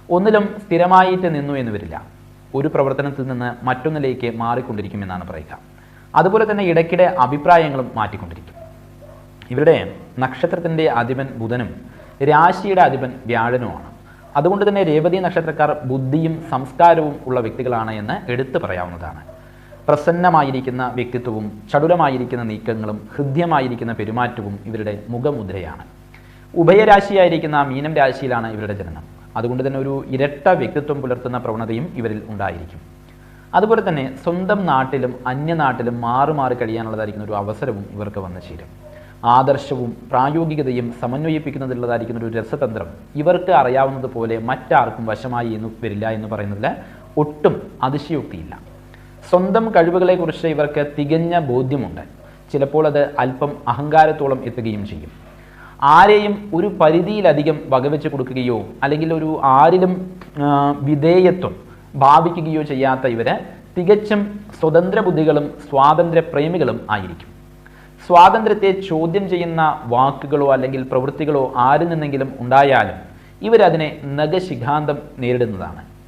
ഒന്നിലും സ്ഥിരമായിട്ട് നിന്നു എന്ന് വരില്ല. ഒരു പ്രവർത്തനത്തിൽ നിന്ന് മറ്റൊന്നിലേക്ക് മാറിക്കൊണ്ടിരിക്കുമെന്നാണ് പറയുക. അതുപോലെ തന്നെ ഇടയ്ക്കിടെ അഭിപ്രായങ്ങളും മാറ്റിക്കൊണ്ടിരിക്കും. ഇവരുടെ നക്ഷത്രത്തിൻ്റെ അധിപൻ ബുധനും രാശിയുടെ അധിപൻ വ്യാഴനുമാണ്. അതുകൊണ്ട് തന്നെ രേവതി നക്ഷത്രക്കാർ ബുദ്ധിയും സംസ്കാരവും ഉള്ള വ്യക്തികളാണ് എന്ന് എടുത്തു പറയാവുന്നതാണ്. പ്രസന്നമായിരിക്കുന്ന വ്യക്തിത്വവും ചടുലമായിരിക്കുന്ന നീക്കങ്ങളും ഹൃദ്യമായിരിക്കുന്ന പെരുമാറ്റവും ഇവരുടെ മുഖമുദ്രയാണ്. ഉഭയരാശിയായിരിക്കുന്ന മീനം രാശിയിലാണ് ഇവരുടെ ജനനം. അതുകൊണ്ട് തന്നെ ഒരു ഇരട്ട വ്യക്തിത്വം പുലർത്തുന്ന പ്രവണതയും ഇവരിൽ ഉണ്ടായിരിക്കും. അതുപോലെ തന്നെ സ്വന്തം നാട്ടിലും അന്യനാട്ടിലും മാറി കഴിയാനുള്ളതായിരിക്കുന്ന ഒരു അവസരവും ഇവർക്ക് വന്നു ചേരും. ആദർശവും പ്രായോഗികതയും സമന്വയിപ്പിക്കുന്നതിലുള്ളതായിരിക്കുന്ന ഒരു രസതന്ത്രം ഇവർക്ക് അറിയാവുന്നതുപോലെ മറ്റാർക്കും വശമായി എന്ന് വരില്ല എന്ന് പറയുന്നതിൽ ഒട്ടും അതിശയോക്തിയില്ല. സ്വന്തം കഴിവുകളെക്കുറിച്ച് ഇവർക്ക് തികഞ്ഞ ബോധ്യമുണ്ട്. ചിലപ്പോൾ അത് അല്പം അഹങ്കാരത്തോളം എത്തുകയും ചെയ്യും. ആരെയും ഒരു പരിധിയിലധികം വകവെച്ച് കൊടുക്കുകയോ അല്ലെങ്കിൽ ഒരു ആരിലും വിധേയത്വം ഭാവിക്കുകയോ ചെയ്യാത്ത ഇവര് തികച്ചും സ്വതന്ത്ര ബുദ്ധികളും സ്വാതന്ത്ര്യ പ്രേമികളും ആയിരിക്കും. സ്വാതന്ത്ര്യത്തെ ചോദ്യം ചെയ്യുന്ന വാക്കുകളോ അല്ലെങ്കിൽ പ്രവൃത്തികളോ ആരിൽ നിന്നെങ്കിലും ഉണ്ടായാലും ഇവരതിനെ നഖശിഖാന്തം നേരിടുന്നതാണ്.